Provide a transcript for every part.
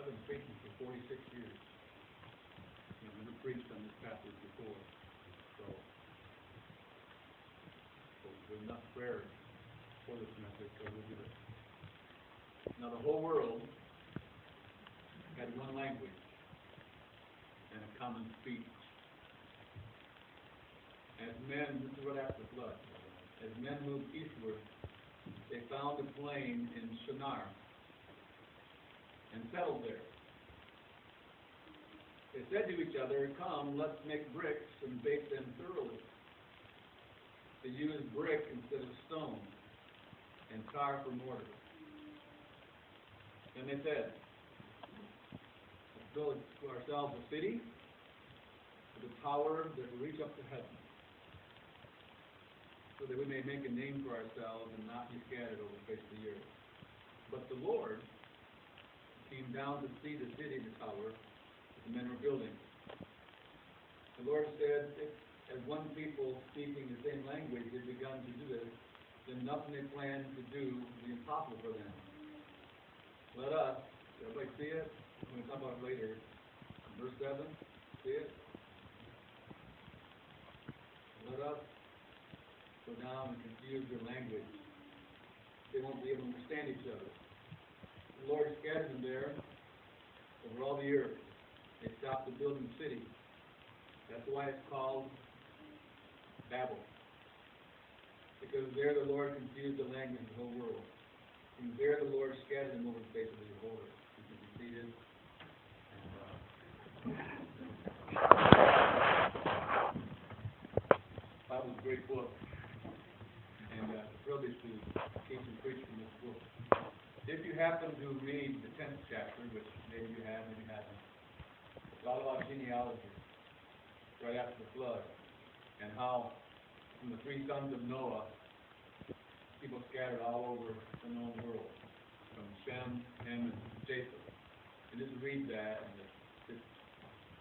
I've been preaching for 46 years. I've never preached on this passage before. So there's enough prayer for this message, so we'll do it. Now the whole world had one language and a common speech. As men, this is right after the flood, as men moved eastward, they found a plain in Shinar and settled there. They said to each other, "Come, let's make bricks and bake them thoroughly." They used brick instead of stone and tar for mortar. Then they said, "Let's build to ourselves a city with a tower that will reach up to heaven, so that we may make a name for ourselves and not be scattered over the face of the earth." But the Lord came down to see the city, the tower, that the men were building. The Lord said, if, as one people speaking the same language had begun to do this, then nothing they planned to do would be impossible for them. Let us, everybody see it? We're going to talk about it later. Verse 7, see it? Let us go down and confuse their language. They won't be able to understand each other. The Lord scattered them there over all the earth. They stopped the building city. That's why it's called Babel. Because there the Lord confused the language of the whole world. And there the Lord scattered them over the face of the whole earth. You can be seated. The Bible's a great book. And it's a privilege to teach and preach from this book. If you happen to read the 10th chapter, which maybe you have, maybe you haven't, it's all about genealogy, right after the flood, and how from the three sons of Noah, people scattered all over the known world, from Shem, Ham, and Japheth. And just read that and this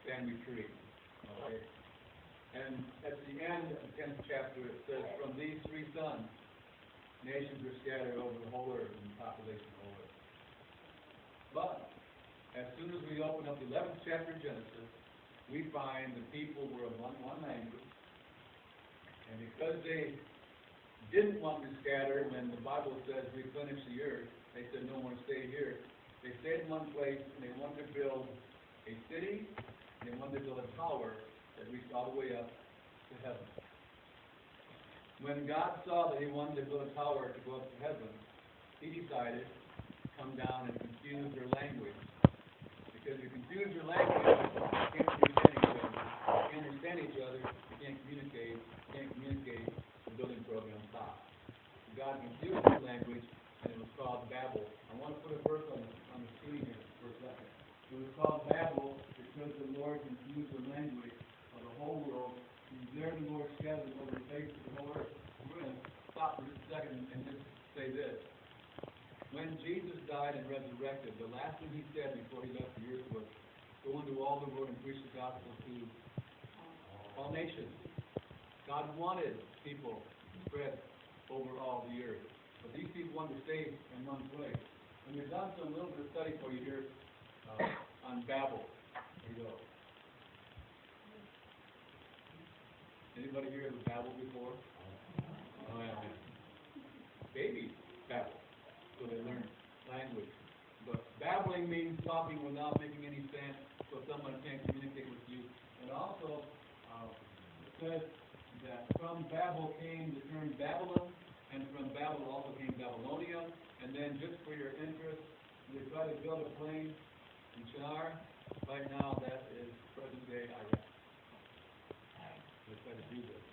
family tree. Okay? And at the end of the 10th chapter, it says, from these three sons, nations were scattered over the whole earth and the population of the whole earth. But as soon as we open up the 11th chapter of Genesis, we find the people were of one language. And because they didn't want to scatter when the Bible says replenish the earth, they said no more stay here. They stayed in one place and they wanted to build a city, and they wanted to build a tower that reached all the way up to heaven. When God saw that he wanted to build a tower to go up to heaven, he decided to come down and confuse their language. Because if you confuse your language, you can't understand each other. You can't understand each other, you can't communicate. You can't communicate, the building program stops. God confused their language, and it was called Babel. I want to put a verse on the screen here for a second. It was called Babel because the Lord confused the language of the whole world. And there the Lord scattered them over the face of the whole earth. We're going to stop for just a second and just say this. When Jesus died and resurrected, the last thing he said before he left the earth was, go into all the world and preach the gospel to all nations. God wanted people to spread over all the earth. But these people wanted to stay in one place. And we've done some little bit of study for you here on Babel. Here you go. Anybody here ever babbled before? Oh, yeah. Babies babble. So they learn language. But babbling means talking without making any sense, so someone can't communicate with you. And also, it says that from Babel came the term Babylon, and from Babel also came Babylonia. And then just for your interest, they try to build a plane in Shinar. Right now, that is present-day Iraq. They try to do this.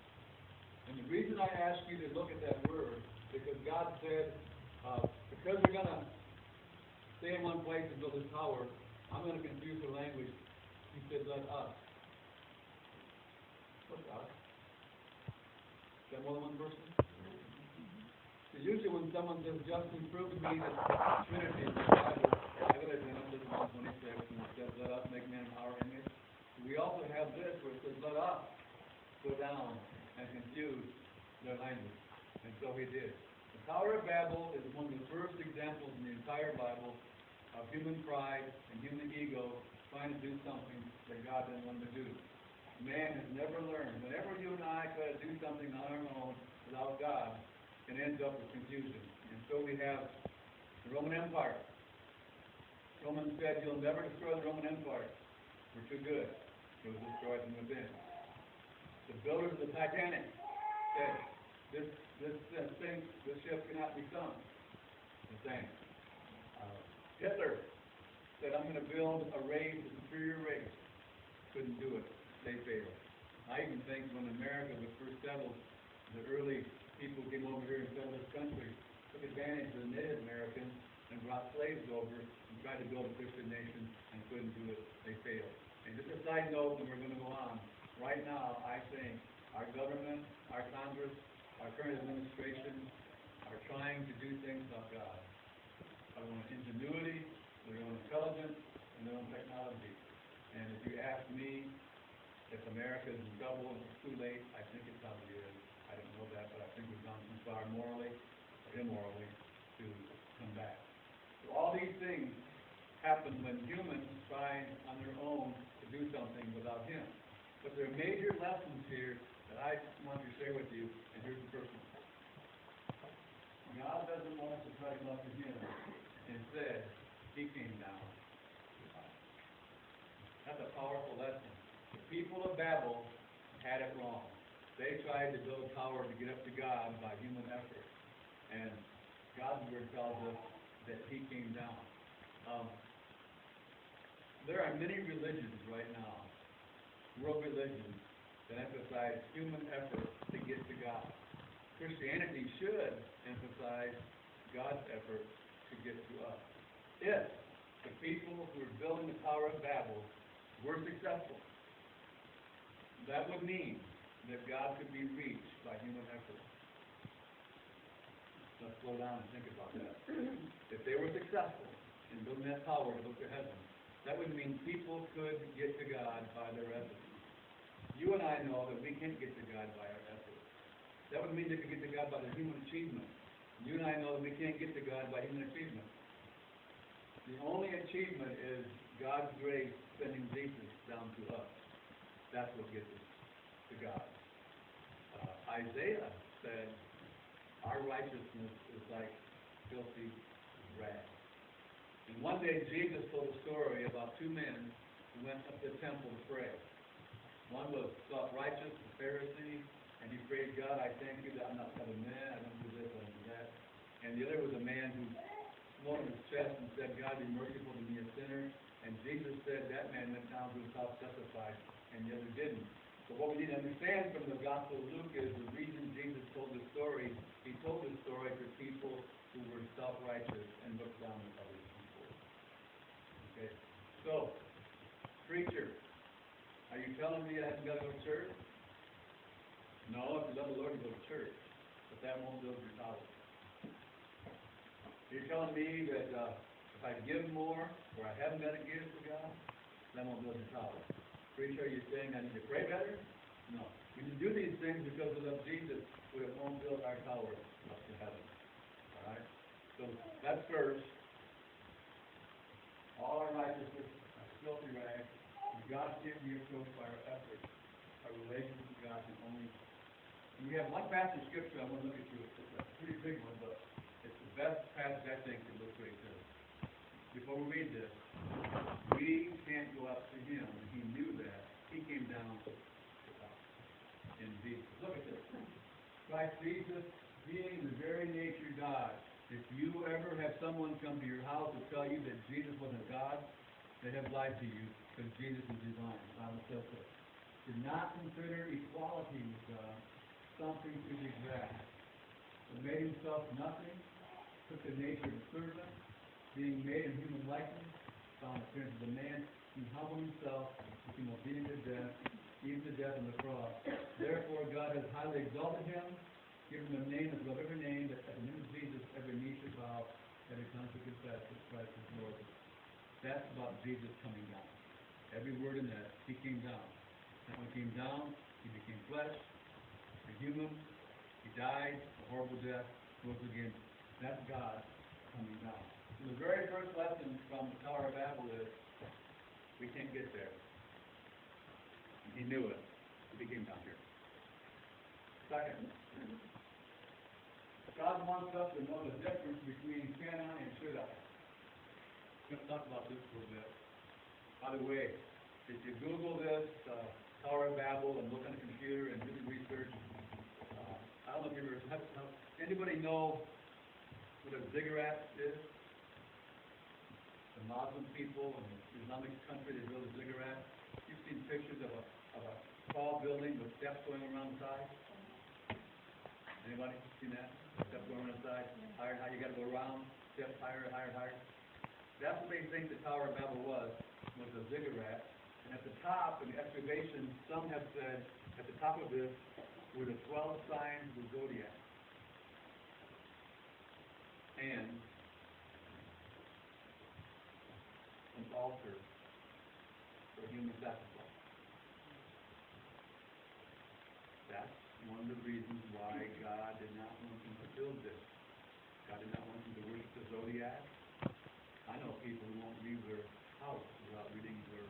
And the reason I asked you to look at that word, because God said, because we're going to stay in one place and build a tower, I'm going to confuse the language. He said, let us. What's us? Is that more than one person? So usually when someone says, Justin, prove to me that Trinity is the Bible, I go to Genesis 1:26, and it says, let us make man in our image. We also have this where it says, let us go down and confuse their language. And so he did. The Tower of Babel is one of the first examples in the entire Bible of human pride and human ego trying to do something that God didn't want to do. Man has never learned. Whenever you and I try to do something on our own without God, it ends up with confusion. And so we have the Roman Empire. Romans said, you'll never destroy the Roman Empire. We're too good. It was destroyed from within. The builders of the Titanic said, this ship cannot be sunk. The same. Hitler said, I'm going to build a superior race. Couldn't do it. They failed. I even think when America was first settled, the early people came over here and settled this country, took advantage of the Native Americans and brought slaves over and tried to build a Christian nation and couldn't do it. They failed. And just a side note, and we're going to go on, right now I think our government, our Congress, our current administration are trying to do things of God. Their own ingenuity, their own intelligence, and their own technology. And if you ask me if America is in trouble and it's too late, I think it probably is. I don't know that, but I think we've gone too far morally or immorally to come back. So all these things happen when humans try on their own to do something without Him. But there are major lessons here that I want to share with you, and here's the first one. God doesn't want us to try to come up to Him. Instead, He came down. That's a powerful lesson. The people of Babel had it wrong. They tried to build a tower to get up to God by human effort. And God's Word tells us that He came down. There are many religions right now, world religions, that emphasize human effort to get to God. Christianity should emphasize God's effort to get to us. If the people who are building the Tower of Babel were successful, that would mean that God could be reached by human effort. Let's slow down and think about that. If they were successful in building that tower to look to heaven, that would mean people could get to God by their efforts. You and I know that we can't get to God by our efforts. That would mean they could get to God by their human achievement. You and I know that we can't get to God by human achievement. The only achievement is God's grace sending Jesus down to us. That's what gets us to God. Isaiah said, our righteousness is like filthy rags. And one day Jesus told a story about two men who went up to the temple to pray. One was self-righteous, a Pharisee, and he prayed, God, I thank you that I'm not a man, I don't do this, I don't do that. And the other was a man who smote on his chest and said, God, be merciful to me, a sinner. And Jesus said that man went down to his house justified, and the other didn't. But what we need to understand from the Gospel of Luke is the reason Jesus told this story, he told this story to people who were self-righteous and looked down on other people. Okay? So, preacher, are you telling me I haven't got to go to church? No, if you love the Lord, you go to church. But that won't build your tower. You're telling me that if I give more, or I haven't got to give to God, that won't build your tower. Preacher, are you saying I need to pray better? No. We can do these things because we love Jesus, but it won't build our tower up to heaven. All right? So that's first. All our righteousness are filthy rags. God can't be approached by our efforts. Our relationship with God can only. And we have one passage of scripture I want to look at you. It's a pretty big one, but it's the best passage I think to illustrate this. Before we read this, we can't go up to Him. He knew that. He came down to us in Jesus. Look at this. Christ Jesus, being the very nature God. If you ever have someone come to your house and tell you that Jesus wasn't God, they have lied to you, because Jesus is divine. The Bible says so. Did not consider equality with God something to be grasped, but made Himself nothing, took the nature of a servant, being made in human likeness, found appearance of a man, He humbled Himself, became obedient to death, even to death on the cross. Therefore God has highly exalted Him, given Him a name that's above every name, that at the name of Jesus every knee should bow, every tongue should confess that Christ is Lord. That's about Jesus coming down. Every word in that, He came down. And when He came down, He became flesh, a human, He died a horrible death, rose again. That's God coming down. The very first lesson from the Tower of Babel is we can't get there. He knew it. He came down here. Second, God wants us to know the difference between Canaanite and Shaddai. I'm going to talk about this a little bit. By the way, if you Google this, Tower of Babel, and look on the computer and do the research, I don't know if you ever have, anybody know what a ziggurat is? The Muslim people in the Islamic country, they build a ziggurat. You've seen pictures of a tall building with steps going around the side? Anybody seen that? Steps going around the side? Higher, higher, you got to go around, steps higher, higher, higher. That's what they think the Tower of Babel was a ziggurat. And at the top, in the excavation, some have said, at the top of this were the 12 signs of the zodiac. And an altar for human sacrifice. That's one of the reasons why God did not want them to build this. God did not want them to worship the zodiac. I know people who won't leave their house without reading their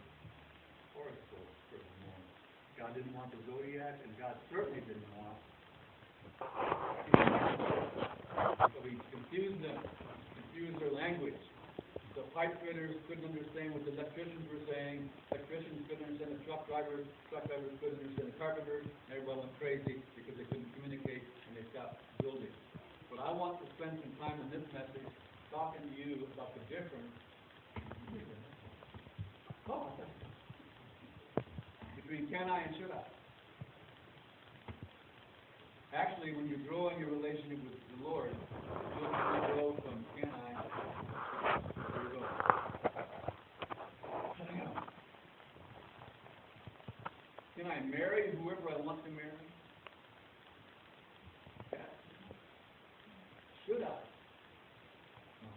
horoscope for the morning. God didn't want the zodiac, and God certainly didn't want. So he confused them, confused their language. The pipe fitters couldn't understand what the electricians were saying. Electricians couldn't understand the truck drivers couldn't understand the carpenters. Everybody went crazy because they couldn't communicate and they stopped building. But I want to spend some time in this message talking to you about the difference between Canaanite and Shaddai. Actually, when you grow in your relationship with the Lord, you'll grow from Canaanite. There you go. Can I marry whoever I want to marry? Yes. Should I? No.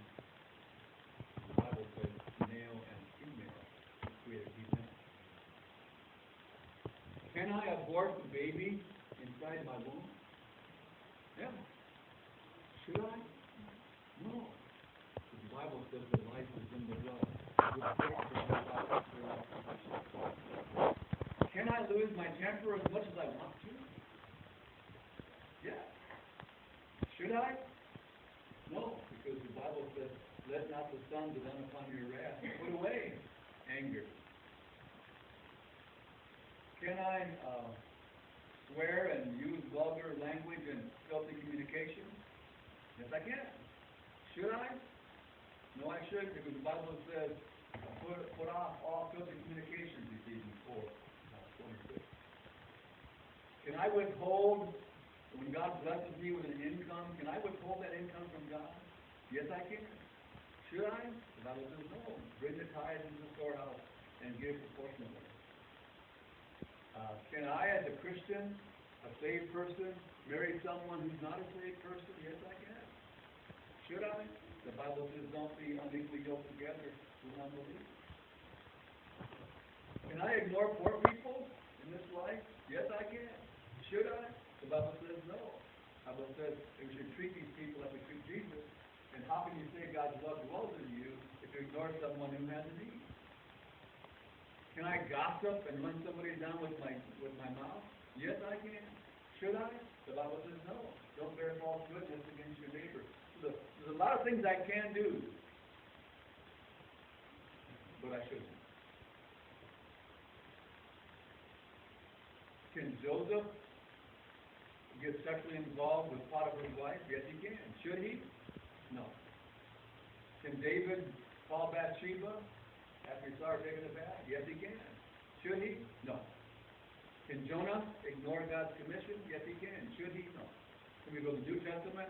The Bible says male and female created each. Can I abort the baby inside my womb? Yeah. Should I? No. The Bible says that life is in the blood. Can I lose my temper as much as I want to? Yeah. Should I? No, because the Bible says, let not the sun go down upon your wrath. Put away anger. Can I swear and use vulgar language and filthy communication? Yes, I can. Should I? No, I shouldn't, because the Bible says, put off all filthy communications, Ephesians 4:26. Can I withhold, when God blesses me with an income, can I withhold that income from God? Yes, I can. Should I? The Bible says no. Bring the tithes into the storehouse and give proportionally. Can I, as a Christian, a saved person, marry someone who's not a saved person? Yes, I can. Should I? The Bible says don't be unequally yoked together with unbelievers. Can I ignore poor people in this life? Yes, I can. Should I? The Bible says no. The Bible says that we should treat these people like we treat Jesus. And how can you say God's love dwells in you if you ignore someone who has a need? Can I gossip and run somebody down with my mouth? Yes, I can. Should I? The Bible says no. Don't bear false witness against your neighbor. So there's a lot of things I can do, but I shouldn't. Can Joseph get sexually involved with Potiphar's wife? Yes, he can. Should he? No. Can David call Bathsheba after he saw her taking a bath? Yes, he can. Should he? No. Can Jonah ignore God's commission? Yes, he can. Should he? No. Can we go to the New Testament?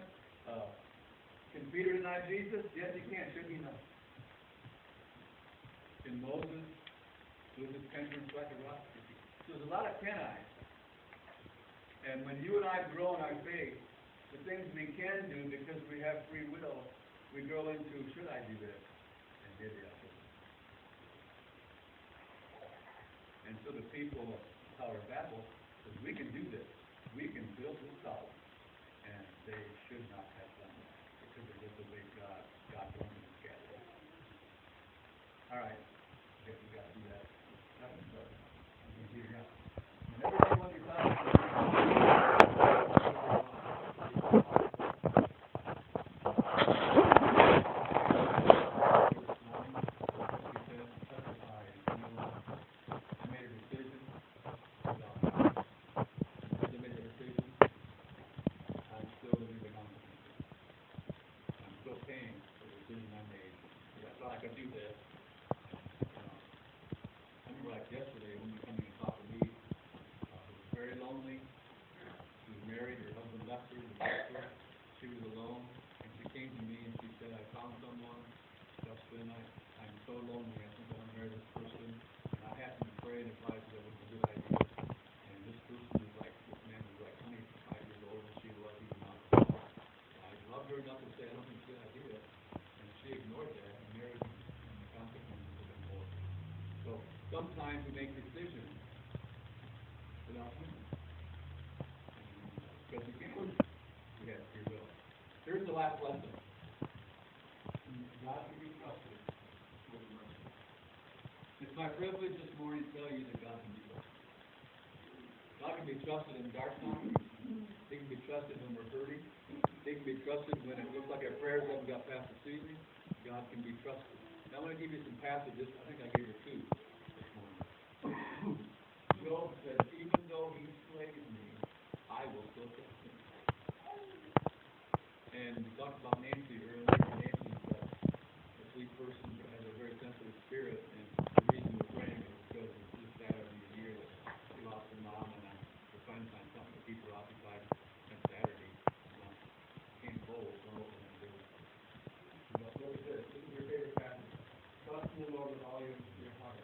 Can Peter deny Jesus? Yes, he can. Should he? No. Can Moses lose his temper and strike a rock? So there's a lot of can-I's. And when you and I grow in our faith, the things we can do because we have free will, we grow into, should I do this? And maybe I shouldn't. And so the people of Tower of Babel says, we can do this. We can build this tower. And they should not have done that. because they disobeyed God. God told them to scatter them. All right. I guess we got to do that. Yeah. Everybody want your thoughts? Yesterday, when you come in and talk to me, was very lonely. She was married, her husband left her, divorced her. She was alone, and she came to me and she said, I found someone, Justin, I'm so lonely, I think I want to marry this person. And I happened to pray and advise that was a good idea. And this person was like, this man was like 25 years older than she was, he was not. I loved her enough to say, I don't think it's a good idea. And she ignored that and married him, and the consequences have been horrible. So sometimes we make decisions without thinking. Because we can. We have free will. Here's the last lesson. God can be trusted with mercy. It's my privilege this morning to tell you that God can be trusted. God can be trusted in dark times. He can be trusted when we're hurting. He can be trusted when it looks like our prayers haven't got past the ceiling. God can be trusted. Now I'm going to give you some passages. I think I gave you two. Job said, even though he slays me, I will still trust him. And we talked about Nancy earlier. Nancy's a sweet person, but has a very sensitive spirit. And the reason we're praying is because it's this Saturday a year that she lost her mom, and we're trying to find something to keep her occupied on Saturday. Can't bowl, so I'm hoping to do it. But look at this. This is your favorite passage. Trust in the Lord with all your heart.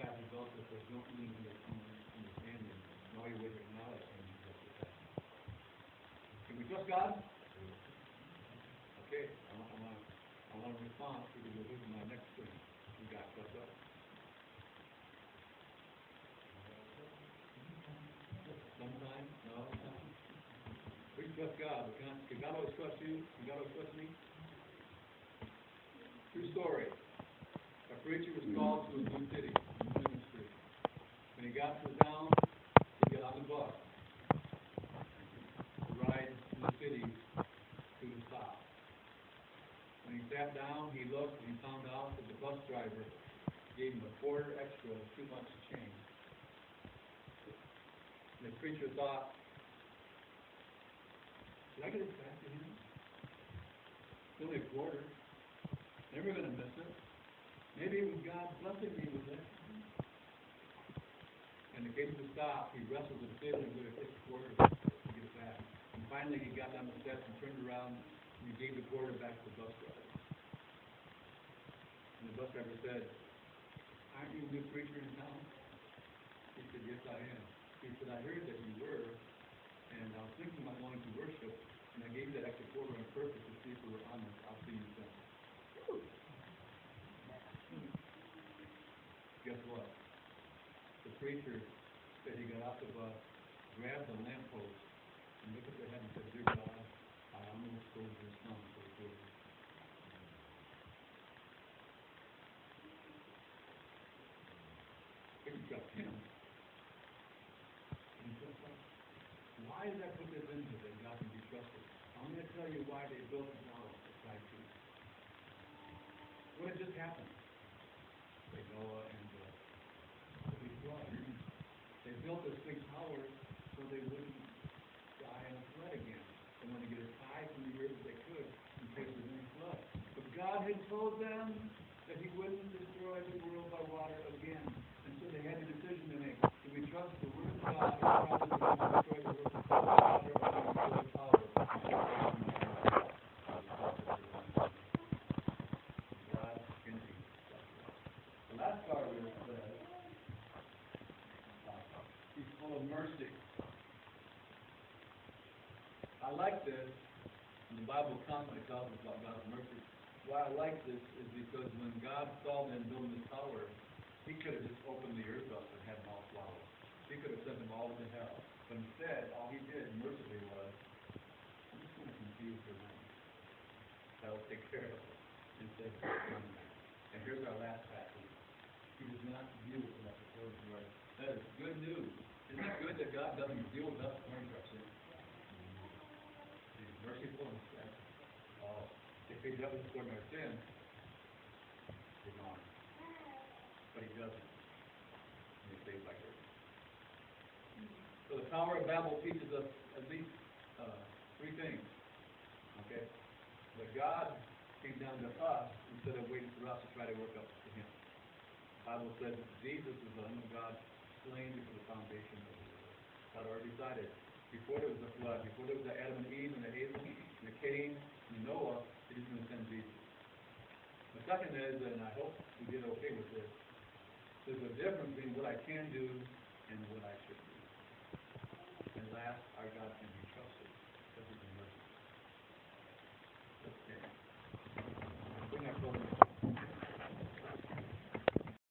Passage also says, don't lean on your own understanding. In all your ways acknowledge him and trust your path. Can we trust God? Okay, I want a response because this is my next thing. We got to trust us. Sometimes, no. We can trust God. Can God always trust you? Can God always trust me? True story. A preacher was called to a new city. When he got to the town, he got on the bus to ride to the city to the stop. When he sat down, he looked and he found out that the bus driver gave him a quarter extra too much change. And the preacher thought, did I get this back to him? It's only a quarter. Never going to miss it. Maybe it was God blessing me with it. And it came to the stop. He wrestled with the feeling that it took a quarter to get it back. And finally he got down the steps and turned around and he gave the quarter back to the bus driver. And the bus driver said, aren't you a new preacher in town? He said, yes, I am. He said, I heard that you were, and I was thinking about going to worship, and I gave you that extra quarter on purpose to see if you were honest. I'll see you soon. Guess what? The preacher said he got off the bus, grabbed the lamppost, and looked at the head and said, dear God, I almost sold your son for a quarter. We can trust him. We can trust us. Why did I put this into that God can be trusted? I'm going to tell you why they built the tower at Side Tree. What had just happened? Noah and the big flood. They built this big tower so they wouldn't die in a flood again. They wanted to get as high from the earth as they could in case there was any flood. But God had told them that he wouldn't destroy the world by water again. And so they had a decision to make. Do we trust the word of God and promise to destroy the world by water, or do we build a tower? The last part of it says, he's full of mercy. I like this, and the Bible constantly tells us about God's mercy. Why I like this is because when God saw them building this tower, he could have just opened the earth up and had them all swallowed. He could have sent them all into hell. But instead, all he did mercifully was, I'm just going to confuse their mind. That'll take care of it instead of coming. And here's our last passage. He does not deal with us according to our. That is good news. Isn't it good that God doesn't deal with us according to our sin? He's merciful and steady. Oh, if He does it according to our sin, we're gone. But He doesn't. And He stays like this. So the Tower of Babel teaches us at least three things. Okay? That God came down to us instead of waiting for us to try to work up to Him. The Bible says that Jesus is the Lamb of God slain before the foundation of the world. God already decided. Before there was the flood, before there was the Adam and Eve and the Abel and the Cain and Noah, He was going to send Jesus. The second is, and I hope we did okay with this, there's a difference between what I can do and what I should do. And last, our God can be trusted because He's a